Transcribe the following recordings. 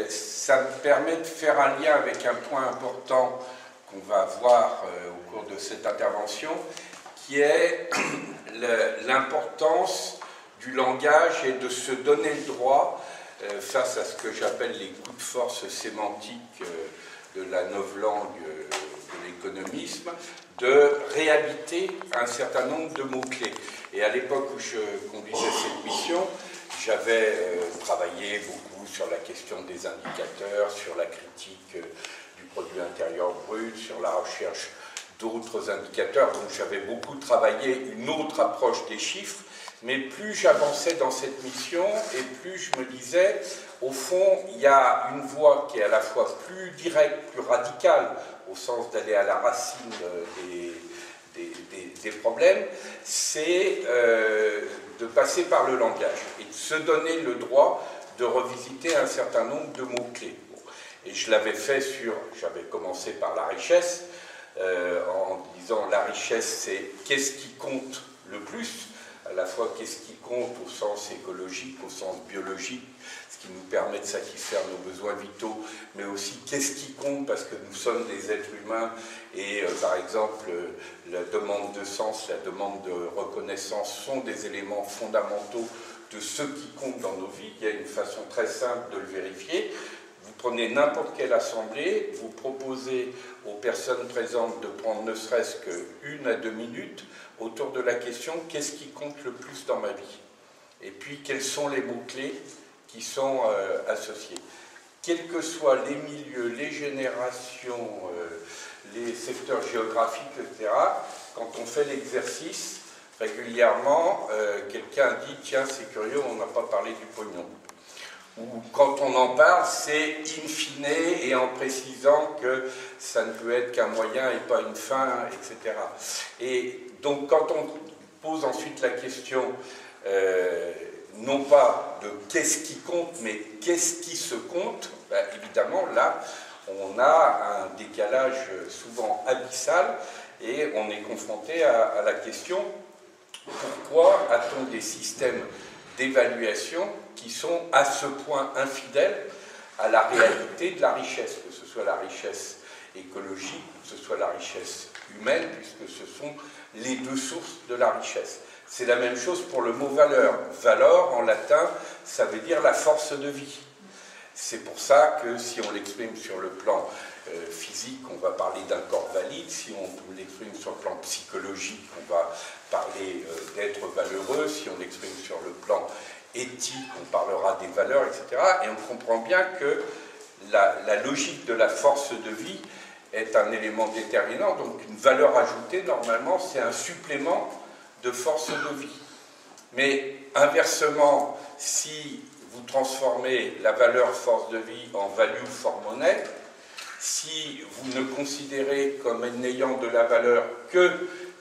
Ça me permet de faire un lien avec un point important qu'on va voir au cours de cette intervention, qui est l'importance du langage et de se donner le droit face à ce que j'appelle les coups de force sémantiques de la novlangue de l'économisme, de réhabiliter un certain nombre de mots-clés. Et à l'époque où je conduisais cette mission, j'avais travaillé beaucoup sur la question des indicateurs, sur la critique du produit intérieur brut, sur la recherche d'autres indicateurs. Donc j'avais beaucoup travaillé une autre approche des chiffres. Mais plus j'avançais dans cette mission et plus je me disais, au fond, il y a une voie qui est à la fois plus directe, plus radicale, au sens d'aller à la racine des problèmes, c'est de passer par le langage et de se donner le droit de revisiter un certain nombre de mots-clés. Et je l'avais fait j'avais commencé par la richesse, en disant la richesse, c'est qu'est-ce qui compte le plus, à la fois qu'est-ce qui compte au sens écologique, au sens biologique, ce qui nous permet de satisfaire nos besoins vitaux, mais aussi qu'est-ce qui compte parce que nous sommes des êtres humains et par exemple la demande de sens, la demande de reconnaissance sont des éléments fondamentaux de ce qui compte dans nos vies. Il y a une façon très simple de le vérifier. Vous prenez n'importe quelle assemblée, vous proposez aux personnes présentes de prendre ne serait-ce qu'1 à 2 minutes autour de la question « Qu'est-ce qui compte le plus dans ma vie ?» Et puis, quels sont les mots-clés qui sont associés. Quels que soient les milieux, les générations, les secteurs géographiques, etc., quand on fait l'exercice, régulièrement, quelqu'un dit « Tiens, c'est curieux, on n'a pas parlé du pognon ». Ou quand on en parle, c'est in fine et en précisant que ça ne peut être qu'un moyen et pas une fin, etc. Et donc quand on pose ensuite la question, non pas de qu'est-ce qui compte, mais qu'est-ce qui se compte, ben, évidemment là, on a un décalage souvent abyssal et on est confronté à la question pourquoi a-t-on des systèmes d'évaluation qui sont à ce point infidèles à la réalité de la richesse, que ce soit la richesse écologique, que ce soit la richesse humaine, puisque ce sont les deux sources de la richesse. C'est la même chose pour le mot valeur. Valeur, en latin, ça veut dire la force de vie. C'est pour ça que si on l'exprime sur le plan physique, on va parler d'un corps valide. Si on l'exprime sur le plan psychologique, on va parler d'être valeureux. Si on l'exprime sur le plan éthique, on parlera des valeurs, etc. Et on comprend bien que la logique de la force de vie est un élément déterminant. Donc une valeur ajoutée, normalement, c'est un supplément de force de vie. Mais inversement, si vous transformez la valeur force de vie en value for money, si vous ne considérez comme n'ayant de la valeur que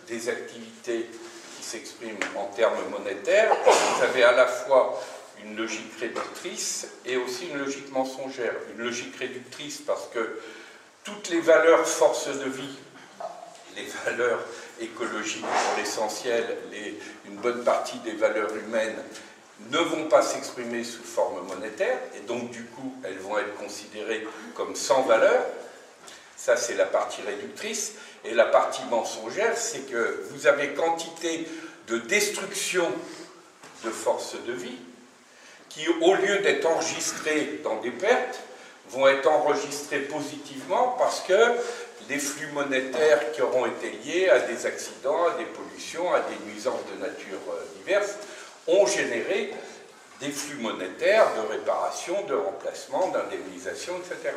des activités qui s'expriment en termes monétaires, vous avez à la fois une logique réductrice et aussi une logique mensongère. Une logique réductrice parce que toutes les valeurs force de vie, les valeurs écologiques pour l'essentiel, une bonne partie des valeurs humaines ne vont pas s'exprimer sous forme monétaire, et donc du coup elles vont être considérées comme sans valeur. Ça c'est la partie réductrice, et la partie mensongère, c'est que vous avez quantité de destruction de force de vie qui, au lieu d'être enregistrées dans des pertes, vont être enregistrées positivement parce que les flux monétaires qui auront été liés à des accidents, à des pollutions, à des nuisances de nature diverses, ont généré des flux monétaires de réparation, de remplacement, d'indemnisation, etc.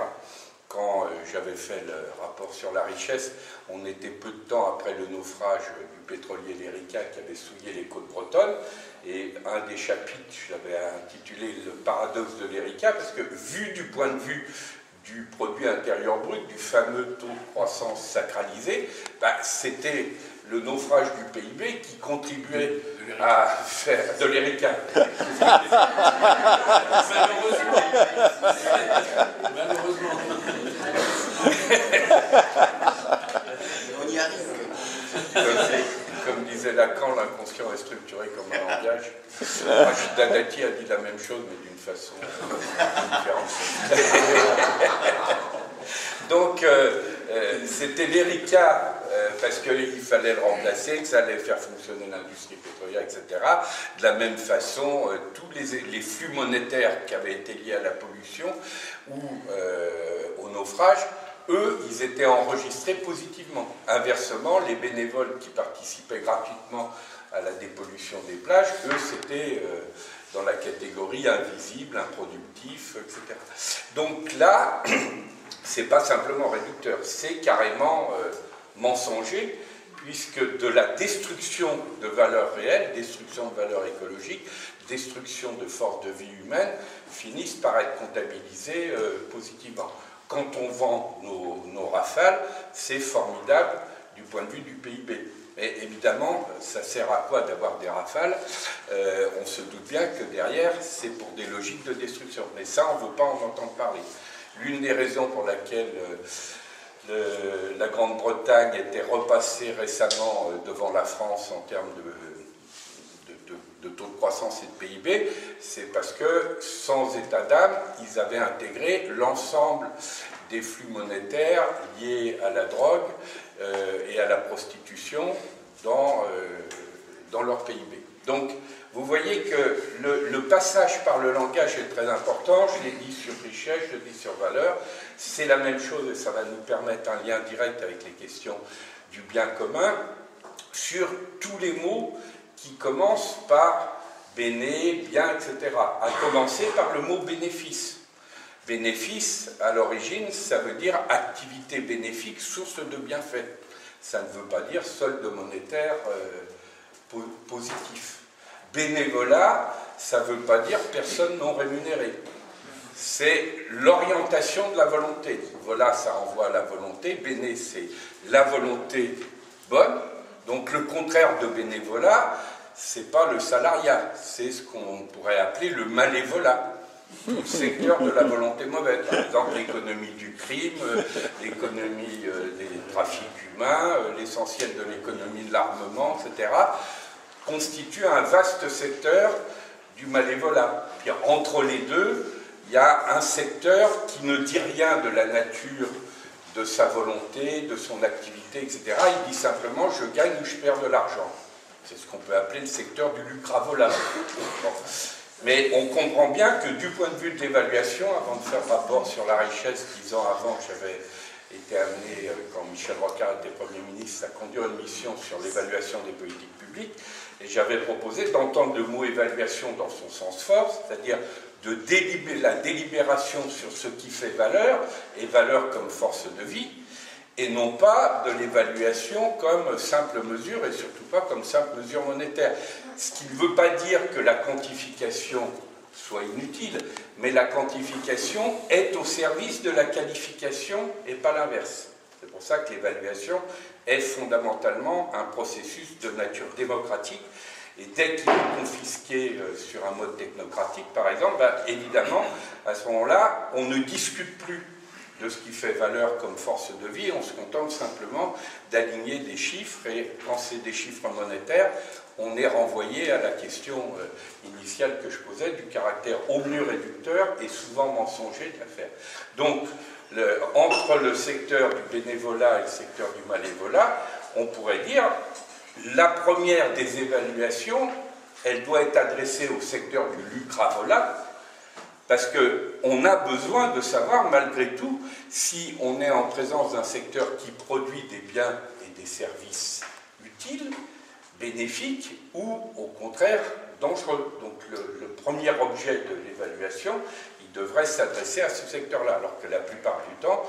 Quand j'avais fait le rapport sur la richesse, on était peu de temps après le naufrage du pétrolier l'Erika qui avait souillé les côtes bretonnes, et un des chapitres, je l'avais intitulé « Le paradoxe de l'Erika », parce que vu du point de vue du produit intérieur brut, du fameux taux de croissance sacralisé, c'était le naufrage du PIB qui contribuait à faire de l'Erika. Malheureusement. On y arrive. Comme disait Lacan, l'inconscient est structuré comme un langage. Rachid Dati a dit la même chose, mais d'une façon différente. Donc, c'était l'ERICA, parce qu'il fallait le remplacer, que ça allait faire fonctionner l'industrie pétrolière, etc. De la même façon, tous les flux monétaires qui avaient été liés à la pollution ou au naufrage, eux, ils étaient enregistrés positivement. Inversement, les bénévoles qui participaient gratuitement à la dépollution des plages, eux, c'était dans la catégorie invisible, improductif, etc. Donc là, c'est pas simplement réducteur, c'est carrément mensonger, puisque de la destruction de valeurs réelles, destruction de valeurs écologiques, destruction de forces de vie humaines, finissent par être comptabilisées positivement. Quand on vend nos rafales, c'est formidable du point de vue du PIB. Mais évidemment, ça sert à quoi d'avoir des rafales? On se doute bien que derrière, c'est pour des logiques de destruction. Mais ça, on ne veut pas en entendre parler. L'une des raisons pour laquelle la Grande-Bretagne était repassée récemment devant la France en termes de taux de croissance et de PIB, c'est parce que, sans état d'âme, ils avaient intégré l'ensemble des flux monétaires liés à la drogue et à la prostitution dans leur PIB. Donc, vous voyez que le passage par le langage est très important. Je l'ai dit sur richesse, je l'ai dit sur valeur. C'est la même chose et ça va nous permettre un lien direct avec les questions du bien commun sur tous les mots qui commencent par béné, bien, etc. À commencer par le mot bénéfice. Bénéfice, à l'origine, ça veut dire activité bénéfique, source de bienfait. Ça ne veut pas dire solde monétaire positif. Bénévolat, ça ne veut pas dire personne non rémunérée. C'est l'orientation de la volonté. Voilà, ça renvoie à la volonté. Béné, c'est la volonté bonne. Donc le contraire de bénévolat, c'est pas le salariat, c'est ce qu'on pourrait appeler le malévolat. Le secteur de la volonté mauvaise. Par exemple, l'économie du crime, l'économie des trafics humains, l'essentiel de l'économie de l'armement, etc., constitue un vaste secteur du malévolat. Puis, entre les deux, il y a un secteur qui ne dit rien de la nature de sa volonté, de son activité, etc. Il dit simplement « je gagne ou je perds de l'argent ». C'est ce qu'on peut appeler le secteur du lucravolat. Bon. Mais on comprend bien que du point de vue de l'évaluation, avant de faire rapport sur la richesse, 10 ans avant, j'avais été amené, quand Michel Rocard était Premier ministre, à conduire une mission sur l'évaluation des politiques publiques, et j'avais proposé d'entendre le mot évaluation dans son sens fort, c'est-à-dire de la délibération sur ce qui fait valeur, et valeur comme force de vie, et non pas de l'évaluation comme simple mesure, et surtout pas comme simple mesure monétaire. Ce qui ne veut pas dire que la quantification soit inutile, mais la quantification est au service de la qualification et pas l'inverse. C'est pour ça que l'évaluation est fondamentalement un processus de nature démocratique, et dès qu'il est confisqué sur un mode technocratique, par exemple, ben, évidemment, à ce moment-là, on ne discute plus de ce qui fait valeur comme force de vie, on se contente simplement d'aligner des chiffres, et quand c'est des chiffres monétaires, on est renvoyé à la question initiale que je posais du caractère au mieux réducteur et souvent mensonger de l'affaire. Donc, entre le secteur du bénévolat et le secteur du malévolat, on pourrait dire la première des évaluations, elle doit être adressée au secteur du lucravolat, parce qu'on a besoin de savoir, malgré tout, si on est en présence d'un secteur qui produit des biens et des services utiles, bénéfiques, ou au contraire dangereux. Donc le premier objet de l'évaluation, il devrait s'adresser à ce secteur-là, alors que la plupart du temps,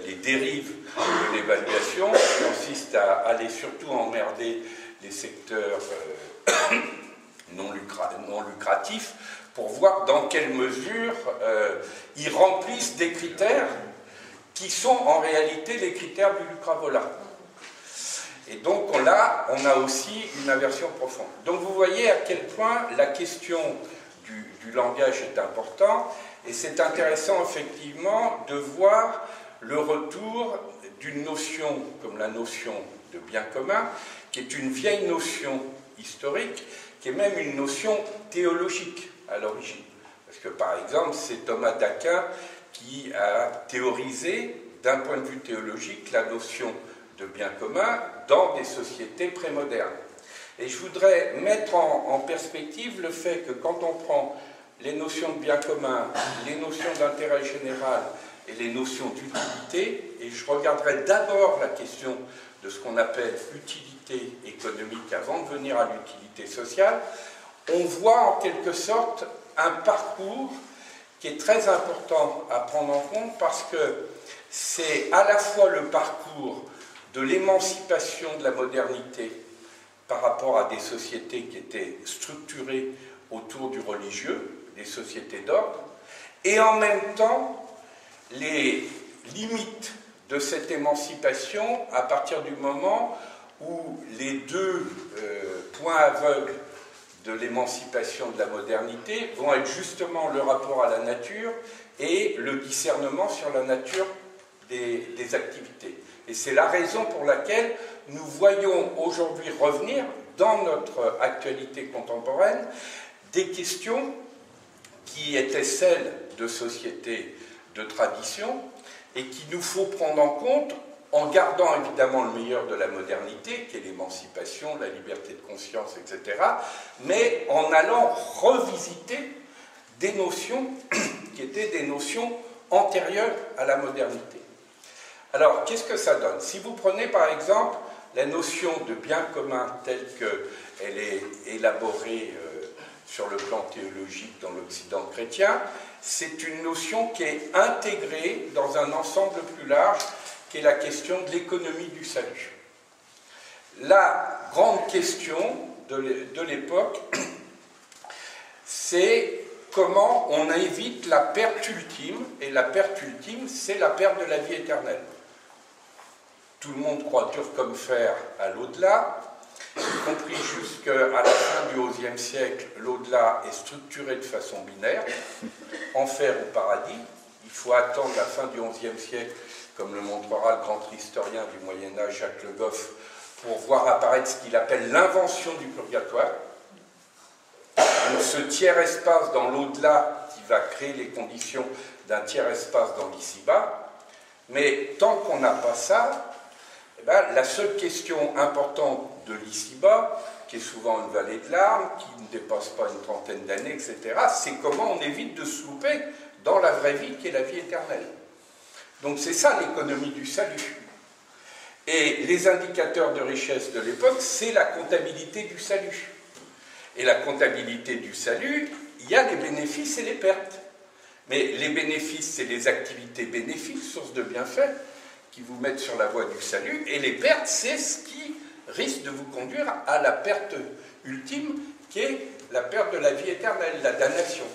les dérives de l'évaluation consistent à aller surtout emmerder les secteurs non lucratifs, pour voir dans quelle mesure ils remplissent des critères qui sont en réalité les critères du lucravolat. Et donc là, on a aussi une aversion profonde. Donc vous voyez à quel point la question du langage est importante, et c'est intéressant effectivement de voir le retour d'une notion comme la notion de bien commun, qui est une vieille notion historique, qui est même une notion théologique à l'origine. Parce que par exemple, c'est Thomas d'Aquin qui a théorisé d'un point de vue théologique, la notion de bien commun dans des sociétés prémodernes. Et je voudrais mettre en perspective le fait que quand on prend les notions de bien commun, les notions d'intérêt général et les notions d'utilité, et je regarderai d'abord la question de ce qu'on appelle utilité économique avant de venir à l'utilité sociale, on voit en quelque sorte un parcours qui est très important à prendre en compte parce que c'est à la fois le parcours de l'émancipation de la modernité par rapport à des sociétés qui étaient structurées autour du religieux, des sociétés d'ordre, et en même temps les limites de cette émancipation à partir du moment où les deux points aveugles de l'émancipation de la modernité vont être justement le rapport à la nature et le discernement sur la nature des activités. Et c'est la raison pour laquelle nous voyons aujourd'hui revenir dans notre actualité contemporaine des questions qui étaient celles de sociétés de tradition et qu'il nous faut prendre en compte en gardant évidemment le meilleur de la modernité, qui est l'émancipation, la liberté de conscience, etc., mais en allant revisiter des notions qui étaient des notions antérieures à la modernité. Alors, qu'est-ce que ça donne? Si vous prenez par exemple la notion de bien commun telle qu'elle est élaborée sur le plan théologique dans l'Occident chrétien, c'est une notion qui est intégrée dans un ensemble plus large qui est la question de l'économie du salut. La grande question de l'époque, c'est comment on évite la perte ultime, et la perte ultime, c'est la perte de la vie éternelle. Tout le monde croit dur comme fer à l'au-delà, y compris jusqu'à la fin du XIe siècle, l'au-delà est structuré de façon binaire, enfer ou paradis. Il faut attendre la fin du XIe siècle, comme le montrera le grand historien du Moyen-Âge Jacques Le Goff, pour voir apparaître ce qu'il appelle l'invention du purgatoire. Donc ce tiers-espace dans l'au-delà qui va créer les conditions d'un tiers-espace dans l'ici-bas. Mais tant qu'on n'a pas ça, eh ben, la seule question importante de l'ici-bas, qui est souvent une vallée de larmes, qui ne dépasse pas une trentaine d'années, etc., c'est comment on évite de se louper dans la vraie vie qui est la vie éternelle. Donc c'est ça l'économie du salut. Et les indicateurs de richesse de l'époque, c'est la comptabilité du salut. Et la comptabilité du salut, il y a les bénéfices et les pertes. Mais les bénéfices, c'est les activités bénéfiques, sources de bienfaits, qui vous mettent sur la voie du salut. Et les pertes, c'est ce qui risque de vous conduire à la perte ultime, qui est la perte de la vie éternelle, la damnation.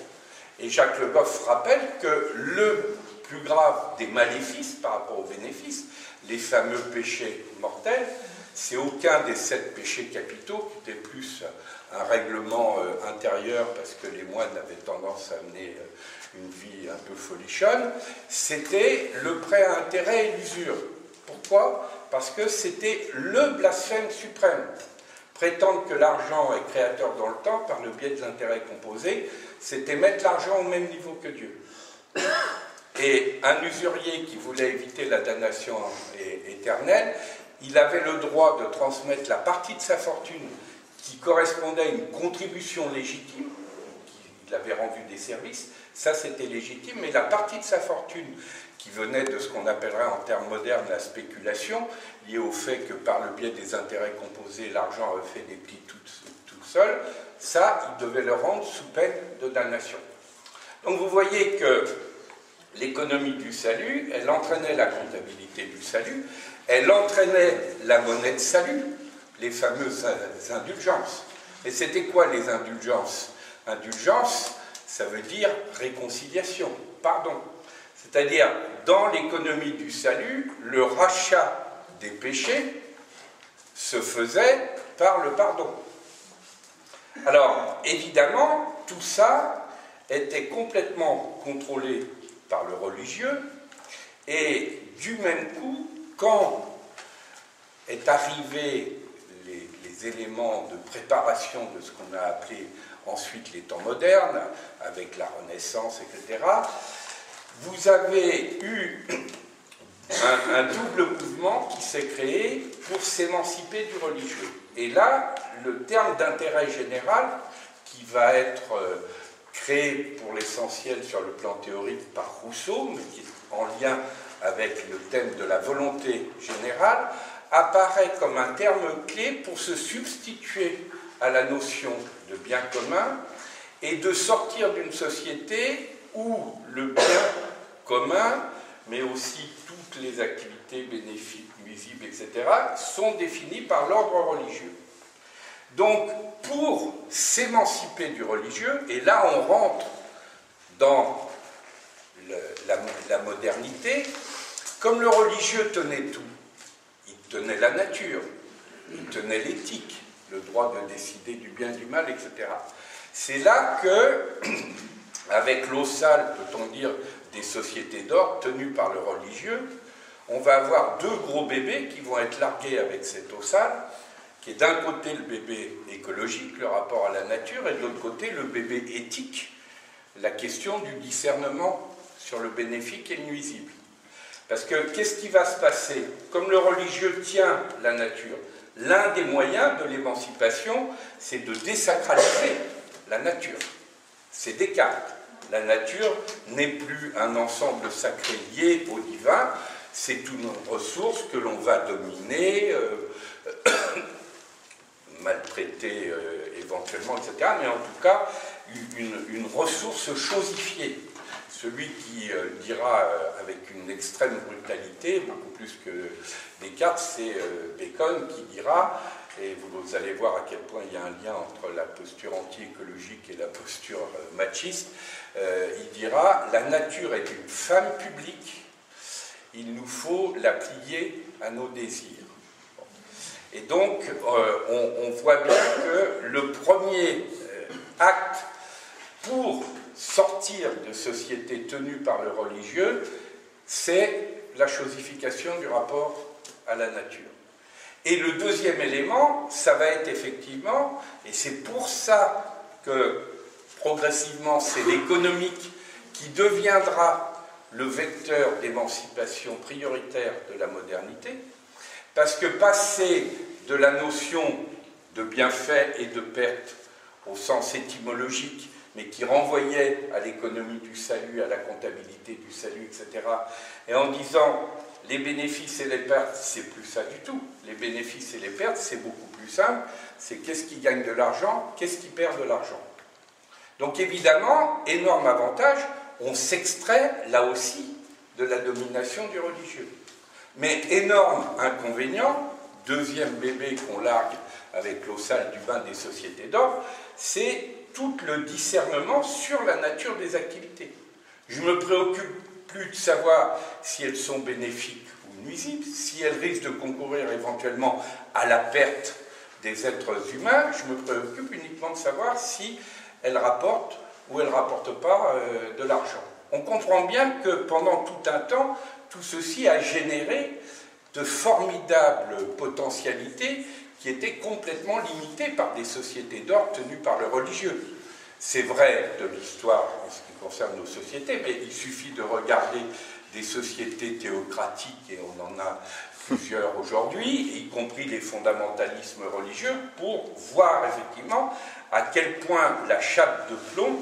Et Jacques Le Goff rappelle que le plus grave des maléfices par rapport aux bénéfices, les fameux péchés mortels, c'est aucun des 7 péchés capitaux, qui était plus un règlement intérieur, parce que les moines avaient tendance à mener une vie un peu folichonne, c'était le prêt à intérêt et l'usure. Pourquoi? Parce que c'était le blasphème suprême. Prétendre que l'argent est créateur dans le temps, par le biais de l'intérêt composé, c'était mettre l'argent au même niveau que Dieu. Et un usurier qui voulait éviter la damnation éternelle, il avait le droit de transmettre la partie de sa fortune qui correspondait à une contribution légitime, il avait rendu des services, ça c'était légitime, mais la partie de sa fortune qui venait de ce qu'on appellerait en termes modernes la spéculation, liée au fait que par le biais des intérêts composés, l'argent avait fait des plis tout seul, ça, il devait le rendre sous peine de damnation. Donc vous voyez que l'économie du salut, elle entraînait la comptabilité du salut, elle entraînait la monnaie de salut, les fameuses indulgences. Et c'était quoi les indulgences? Indulgence, ça veut dire réconciliation, pardon. C'est-à-dire, dans l'économie du salut, le rachat des péchés se faisait par le pardon. Alors, évidemment, tout ça était complètement contrôlé par le religieux, et du même coup, quand est arrivé les éléments de préparation de ce qu'on a appelé ensuite les temps modernes, avec la Renaissance, etc., vous avez eu un double mouvement qui s'est créé pour s'émanciper du religieux. Et là, le terme d'intérêt général, qui va être créé pour l'essentiel sur le plan théorique par Rousseau, mais qui est en lien avec le thème de la volonté générale, apparaît comme un terme clé pour se substituer à la notion de bien commun et de sortir d'une société où le bien commun, mais aussi toutes les activités bénéfiques, nuisibles, etc., sont définies par l'ordre religieux. Donc, pour s'émanciper du religieux, et là on rentre dans la modernité, comme le religieux tenait tout, il tenait la nature, il tenait l'éthique, le droit de décider du bien et du mal, etc. C'est là que, avec l'ossale, peut-on dire, des sociétés d'ordre tenues par le religieux, on va avoir deux gros bébés qui vont être largués avec cette ossale, qui est d'un côté le bébé écologique, le rapport à la nature, et de l'autre côté le bébé éthique, la question du discernement sur le bénéfique et le nuisible. Parce que qu'est-ce qui va se passer? Comme le religieux tient la nature, l'un des moyens de l'émancipation, c'est de désacraliser la nature. C'est Descartes. La nature n'est plus un ensemble sacré lié au divin, c'est une ressource que l'on va dominer, maltraiter éventuellement, etc. Mais en tout cas, une ressource chosifiée. Celui qui dira avec une extrême brutalité, beaucoup plus que Descartes, c'est Bacon qui dira, et vous allez voir à quel point il y a un lien entre la posture anti-écologique et la posture machiste, il dira « La nature est une femme publique, il nous faut la plier à nos désirs ». Et donc, on voit bien que le premier acte pour sortir de sociétés tenues par le religieux, c'est la chosification du rapport à la nature. Et le deuxième élément, ça va être effectivement, et c'est pour ça que progressivement c'est l'économique qui deviendra le vecteur d'émancipation prioritaire de la modernité, parce que passer de la notion de bienfait et de perte au sens étymologique, mais qui renvoyait à l'économie du salut, à la comptabilité du salut, etc., et en disant les bénéfices et les pertes, c'est plus ça du tout. Les bénéfices et les pertes, c'est beaucoup plus simple, c'est qu'est-ce qui gagne de l'argent, qu'est-ce qui perd de l'argent. Donc évidemment, énorme avantage, on s'extrait là aussi de la domination du religieux. Mais énorme inconvénient, deuxième bébé qu'on largue avec l'eau sale du bain des sociétés d'ordre, c'est tout le discernement sur la nature des activités. Je ne me préoccupe plus de savoir si elles sont bénéfiques ou nuisibles, si elles risquent de concourir éventuellement à la perte des êtres humains, je me préoccupe uniquement de savoir si elles rapportent ou elles ne rapportent pas de l'argent. On comprend bien que pendant tout un temps, tout ceci a généré de formidables potentialités qui étaient complètement limitées par des sociétés d'ordre tenues par le religieux. C'est vrai de l'histoire en ce qui concerne nos sociétés, mais il suffit de regarder des sociétés théocratiques, et on en a plusieurs aujourd'hui, y compris les fondamentalismes religieux, pour voir effectivement à quel point la chape de plomb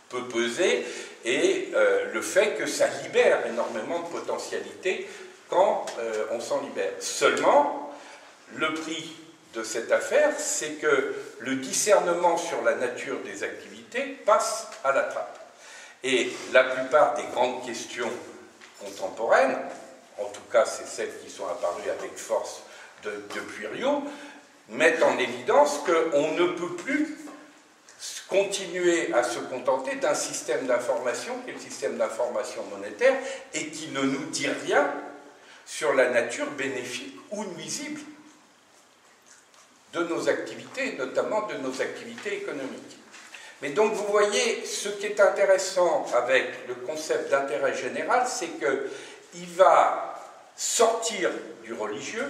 peut peser et le fait que ça libère énormément de potentialités quand on s'en libère. Seulement, le prix de cette affaire, c'est que le discernement sur la nature des activités passe à la trappe. Et la plupart des grandes questions contemporaines, en tout cas c'est celles qui sont apparues avec force depuis Rio, mettent en évidence qu'on ne peut plus continuer à se contenter d'un système d'information qui est le système d'information monétaire et qui ne nous dit rien sur la nature bénéfique ou nuisible de nos activités, notamment de nos activités économiques. Mais donc vous voyez, ce qui est intéressant avec le concept d'intérêt général, c'est qu'il va sortir du religieux.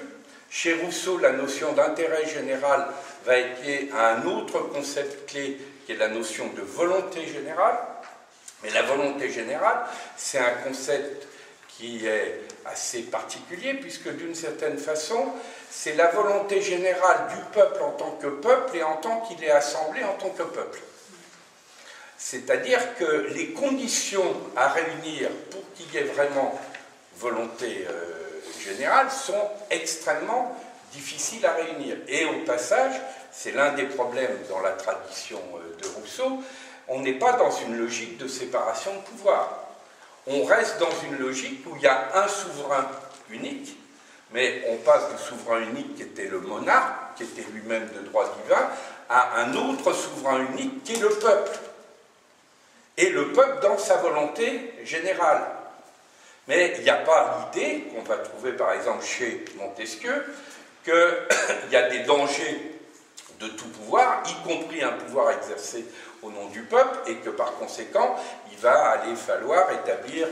Chez Rousseau, la notion d'intérêt général va être liée à un autre concept clé, qui est la notion de volonté générale. Mais la volonté générale, c'est un concept qui est assez particulier, puisque d'une certaine façon, c'est la volonté générale du peuple en tant que peuple et en tant qu'il est assemblé en tant que peuple. C'est-à-dire que les conditions à réunir pour qu'il y ait vraiment volonté générale sont extrêmement difficiles à réunir. Et au passage, c'est l'un des problèmes dans la tradition de Rousseau, on n'est pas dans une logique de séparation de pouvoir. On reste dans une logique où il y a un souverain unique, mais on passe du souverain unique qui était le monarque, qui était lui-même de droit divin, à un autre souverain unique qui est le peuple. Et le peuple dans sa volonté générale. Mais il n'y a pas l'idée, qu'on va trouver par exemple chez Montesquieu, qu'il y a des dangers de tout pouvoir, y compris un pouvoir exercé au nom du peuple, et que par conséquent, il va aller falloir établir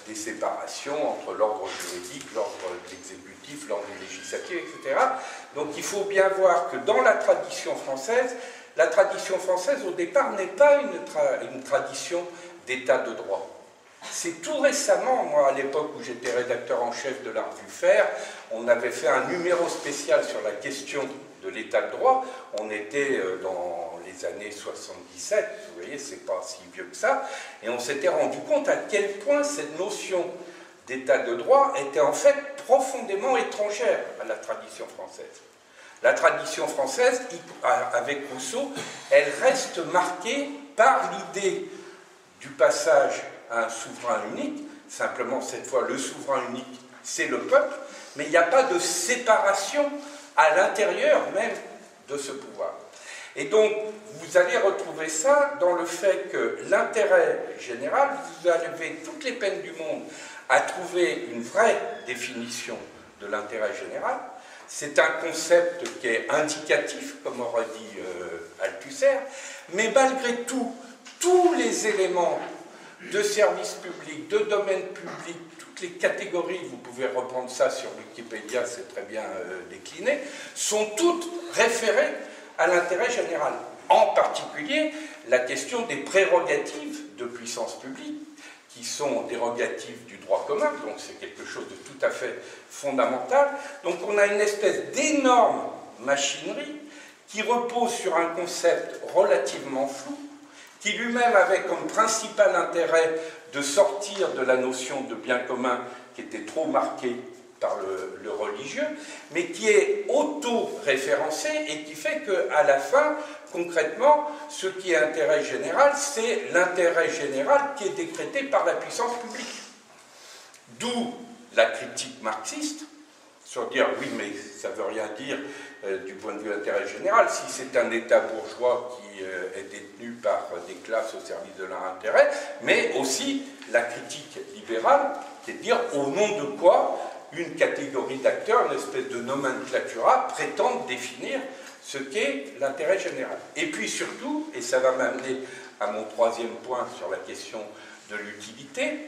des séparations entre l'ordre juridique, l'ordre exécutif, l'ordre législatif, etc. Donc il faut bien voir que dans la tradition française au départ n'est pas une tradition d'état de droit. C'est tout récemment, moi à l'époque où j'étais rédacteur en chef de la revue Faire, on avait fait un numéro spécial sur la question de l'état de droit. On était dans les années 77, vous voyez, c'est pas si vieux que ça, et on s'était rendu compte à quel point cette notion d'état de droit était en fait profondément étrangère à la tradition française. La tradition française, avec Rousseau, elle reste marquée par l'idée du passage à un souverain unique. Simplement, cette fois, le souverain unique, c'est le peuple, mais il n'y a pas de séparation à l'intérieur même de ce pouvoir. Et donc, vous allez retrouver ça dans le fait que l'intérêt général, vous avez toutes les peines du monde à trouver une vraie définition de l'intérêt général. C'est un concept qui est indicatif, comme aurait dit Althusser, mais malgré tout, tous les éléments de service public, de domaine public, toutes les catégories, vous pouvez reprendre ça sur Wikipédia, c'est très bien décliné, sont toutes référées à l'intérêt général. En particulier, la question des prérogatives de puissance publique, qui sont dérogatives du droit commun, donc c'est quelque chose de tout à fait fondamental. Donc on a une espèce d'énorme machinerie qui repose sur un concept relativement flou, qui lui-même avait comme principal intérêt de sortir de la notion de bien commun qui était trop marquée par le religieux, mais qui est auto-référencé et qui fait qu'à la fin, concrètement, ce qui est intérêt général, c'est l'intérêt général qui est décrété par la puissance publique. D'où la critique marxiste, sur dire oui, mais ça ne veut rien dire du point de vue intérêt général, si c'est un État bourgeois qui est détenu par des classes au service de leur intérêt, mais aussi la critique libérale, qui est de dire au nom de quoi une catégorie d'acteurs, une espèce de nomenclatura, prétendent définir ce qu'est l'intérêt général. Et puis surtout, et ça va m'amener à mon troisième point sur la question de l'utilité,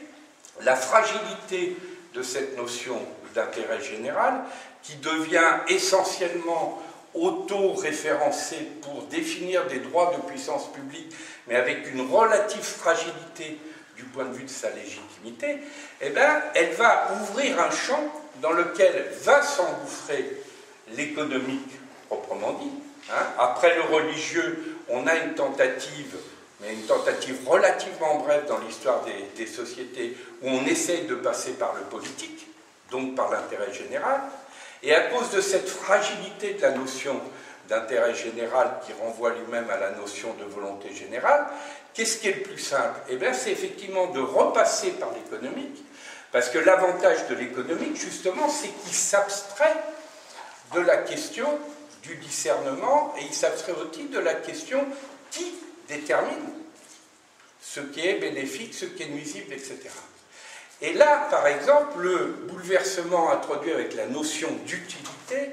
la fragilité de cette notion d'intérêt général qui devient essentiellement auto-référencée pour définir des droits de puissance publique, mais avec une relative fragilité du point de vue de sa légitimité, eh bien, elle va ouvrir un champ dans lequel va s'engouffrer l'économique proprement dit. Après le religieux, on a une tentative, mais une tentative relativement brève dans l'histoire des sociétés, où on essaye de passer par le politique, donc par l'intérêt général, et à cause de cette fragilité de la notion d'intérêt général qui renvoie lui-même à la notion de volonté générale, qu'est-ce qui est le plus simple? Eh bien, c'est effectivement de repasser par l'économique, parce que l'avantage de l'économique, justement, c'est qu'il s'abstrait de la question du discernement, et il s'abstrait aussi de la question qui détermine ce qui est bénéfique, ce qui est nuisible, etc. Et là, par exemple, le bouleversement introduit avec la notion d'utilité,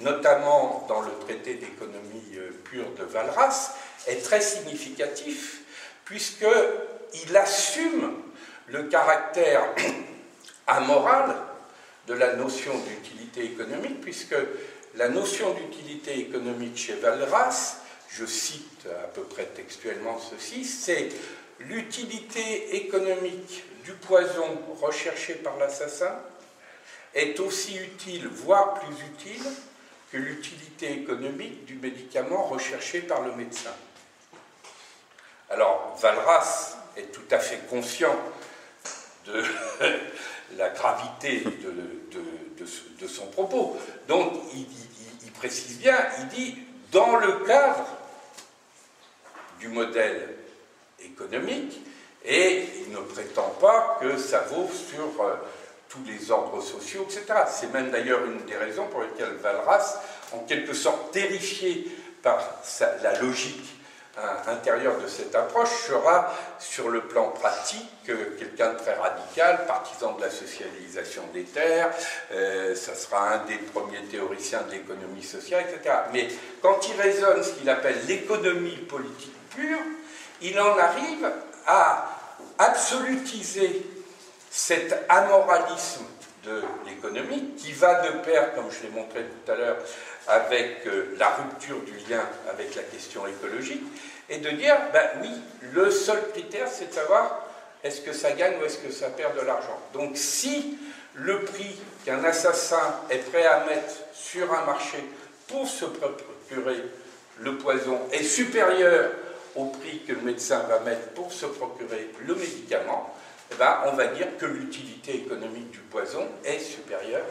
notamment dans le traité d'économie pure de Walras, est très significatif, puisqu'il assume le caractère amoral de la notion d'utilité économique, puisque la notion d'utilité économique chez Walras, je cite à peu près textuellement ceci, c'est l'utilité économique du poison recherché par l'assassin est aussi utile, voire plus utile, que l'utilité économique du médicament recherché par le médecin. Alors, Walras est tout à fait conscient de la gravité de son propos. Donc, il précise bien, il dit, dans le cadre du modèle économique, et il ne prétend pas que ça vaut sur tous les ordres sociaux, etc. C'est même d'ailleurs une des raisons pour lesquelles Walras, en quelque sorte terrifié par la logique intérieure de cette approche, sera sur le plan pratique quelqu'un de très radical, partisan de la socialisation des terres, ça sera un des premiers théoriciens de l'économie sociale, etc. Mais quand il raisonne ce qu'il appelle l'économie politique pure, il en arrive à absolutiser cet amoralisme de l'économie qui va de pair, comme je l'ai montré tout à l'heure, avec la rupture du lien avec la question écologique, et de dire, ben oui, le seul critère, c'est de savoir est-ce que ça gagne ou est-ce que ça perd de l'argent. Donc si le prix qu'un assassin est prêt à mettre sur un marché pour se procurer le poison est supérieur au prix que le médecin va mettre pour se procurer le médicament, eh ben, on va dire que l'utilité économique du poison est supérieure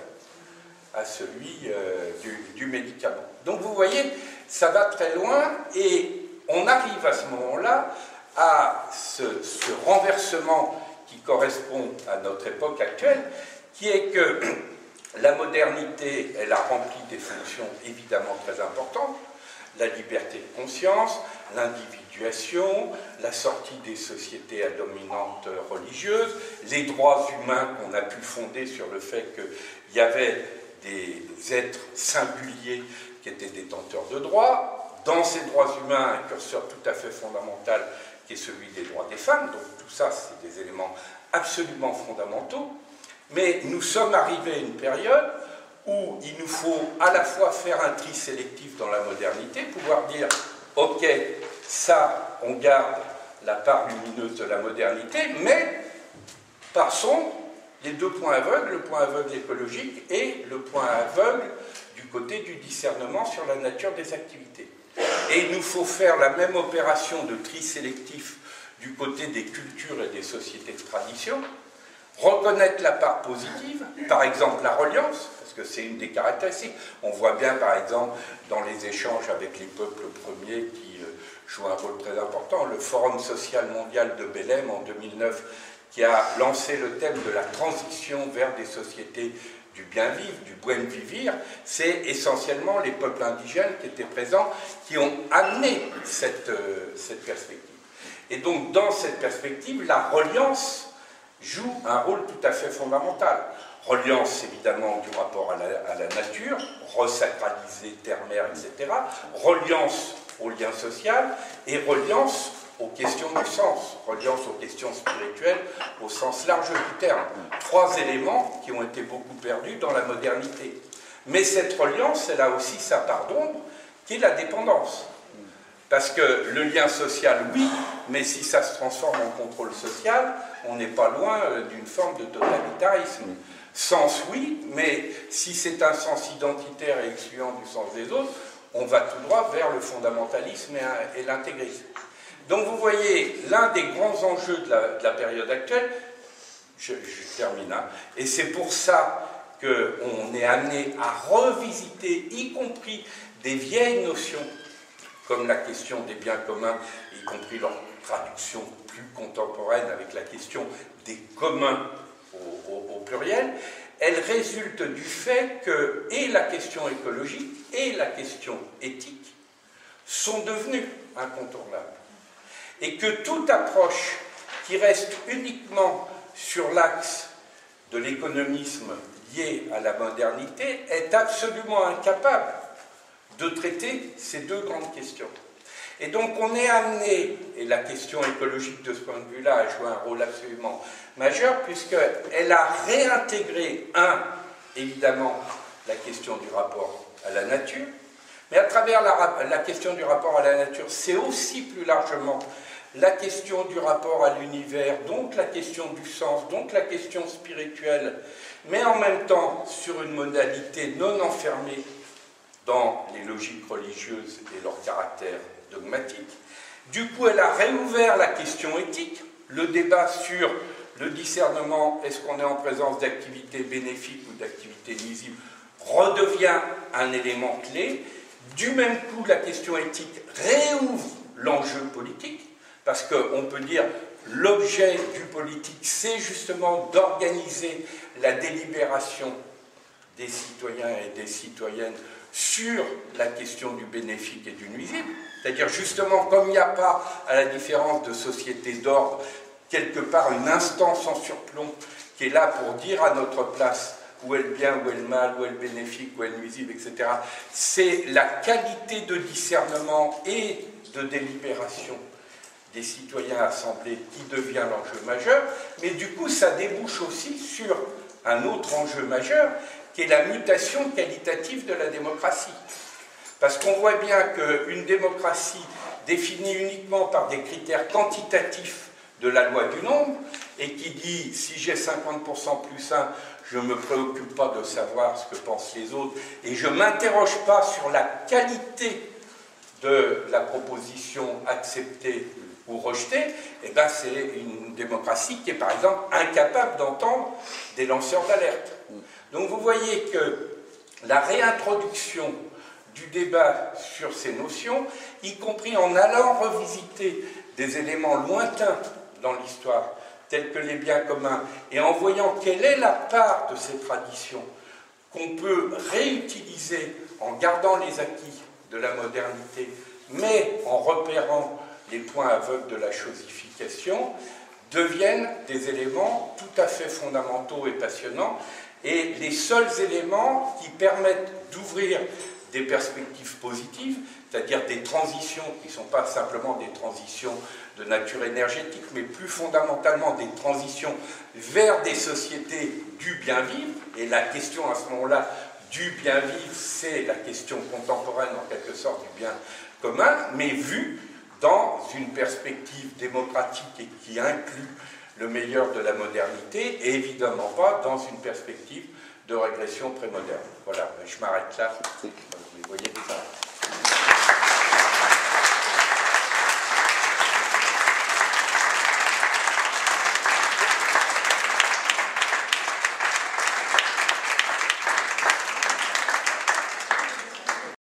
à celui du médicament. Donc vous voyez, ça va très loin et on arrive à ce moment-là à ce renversement qui correspond à notre époque actuelle, qui est que la modernité, elle a rempli des fonctions évidemment très importantes, la liberté de conscience, l'individuation, la sortie des sociétés à dominante religieuse, les droits humains qu'on a pu fonder sur le fait qu'il y avait des êtres singuliers qui étaient détenteurs de droits. Dans ces droits humains, un curseur tout à fait fondamental qui est celui des droits des femmes. Donc tout ça, c'est des éléments absolument fondamentaux. Mais nous sommes arrivés à une période où il nous faut à la fois faire un tri sélectif dans la modernité, pouvoir dire « Ok, ça, on garde la part lumineuse de la modernité, mais passons les deux points aveugles, le point aveugle écologique et le point aveugle du côté du discernement sur la nature des activités. » Et il nous faut faire la même opération de tri sélectif du côté des cultures et des sociétés de tradition, reconnaître la part positive, par exemple la reliance, parce que c'est une des caractéristiques. On voit bien, par exemple, dans les échanges avec les peuples premiers qui jouent un rôle très important, le Forum social mondial de Belém en 2009, qui a lancé le thème de la transition vers des sociétés du bien vivre, du buen vivir, c'est essentiellement les peuples indigènes qui étaient présents, qui ont amené cette perspective. Et donc, dans cette perspective, la reliance joue un rôle tout à fait fondamental. Reliance, évidemment, du rapport à la nature, resacraliser terre-mer, etc. Reliance au lien social et reliance aux questions du sens, reliance aux questions spirituelles au sens large du terme. Trois éléments qui ont été beaucoup perdus dans la modernité. Mais cette reliance, elle a aussi sa part d'ombre, qui est la dépendance. Parce que le lien social, oui, mais si ça se transforme en contrôle social, on n'est pas loin d'une forme de totalitarisme. Sens, oui, mais si c'est un sens identitaire et excluant du sens des autres, on va tout droit vers le fondamentalisme et l'intégrisme. Donc vous voyez, l'un des grands enjeux de la période actuelle, je termine, hein, et c'est pour ça qu'on est amené à revisiter, y compris des vieilles notions, comme la question des biens communs, y compris leur traduction plus contemporaine avec la question des communs au pluriel, elle résulte du fait que et la question écologique et la question éthique sont devenues incontournables. Et que toute approche qui reste uniquement sur l'axe de l'économisme lié à la modernité est absolument incapable de traiter ces deux grandes questions. Et donc on est amené, et la question écologique de ce point de vue-là a joué un rôle absolument majeur, puisqu'elle a réintégré, évidemment, la question du rapport à la nature, mais à travers la question du rapport à la nature, c'est aussi plus largement la question du rapport à l'univers, donc la question du sens, donc la question spirituelle, mais en même temps sur une modalité non enfermée dans les logiques religieuses et leur caractère dogmatique. Du coup, elle a réouvert la question éthique, le débat sur le discernement, est-ce qu'on est en présence d'activités bénéfiques ou d'activités nuisibles, redevient un élément clé. Du même coup, la question éthique réouvre l'enjeu politique, parce qu'on peut dire l'objet du politique, c'est justement d'organiser la délibération des citoyens et des citoyennes sur la question du bénéfique et du nuisible. C'est-à-dire justement, comme il n'y a pas, à la différence de société d'ordre, quelque part une instance en surplomb qui est là pour dire à notre place où est le bien, où est le mal, où est le bénéfique, où est le nuisible, etc. C'est la qualité de discernement et de délibération des citoyens assemblés qui devient l'enjeu majeur, mais du coup ça débouche aussi sur un autre enjeu majeur qui est la mutation qualitative de la démocratie. Parce qu'on voit bien qu'une démocratie définie uniquement par des critères quantitatifs de la loi du nombre, et qui dit si j'ai 50% plus 1, je ne me préoccupe pas de savoir ce que pensent les autres, et je ne m'interroge pas sur la qualité de la proposition acceptée ou rejetée, eh ben c'est une démocratie qui est par exemple incapable d'entendre des lanceurs d'alerte. Donc vous voyez que la réintroduction du débat sur ces notions, y compris en allant revisiter des éléments lointains dans l'histoire, tels que les biens communs, et en voyant quelle est la part de ces traditions qu'on peut réutiliser en gardant les acquis de la modernité, mais en repérant les points aveugles de la chosification, deviennent des éléments tout à fait fondamentaux et passionnants, et les seuls éléments qui permettent d'ouvrir des perspectives positives, c'est-à-dire des transitions qui ne sont pas simplement des transitions de nature énergétique, mais plus fondamentalement des transitions vers des sociétés du bien vivre. Et la question à ce moment-là du bien vivre, c'est la question contemporaine en quelque sorte du bien commun, mais vue dans une perspective démocratique et qui inclut le meilleur de la modernité, et évidemment pas dans une perspective de régression prémoderne. Voilà, je m'arrête là. Vous voyez ça.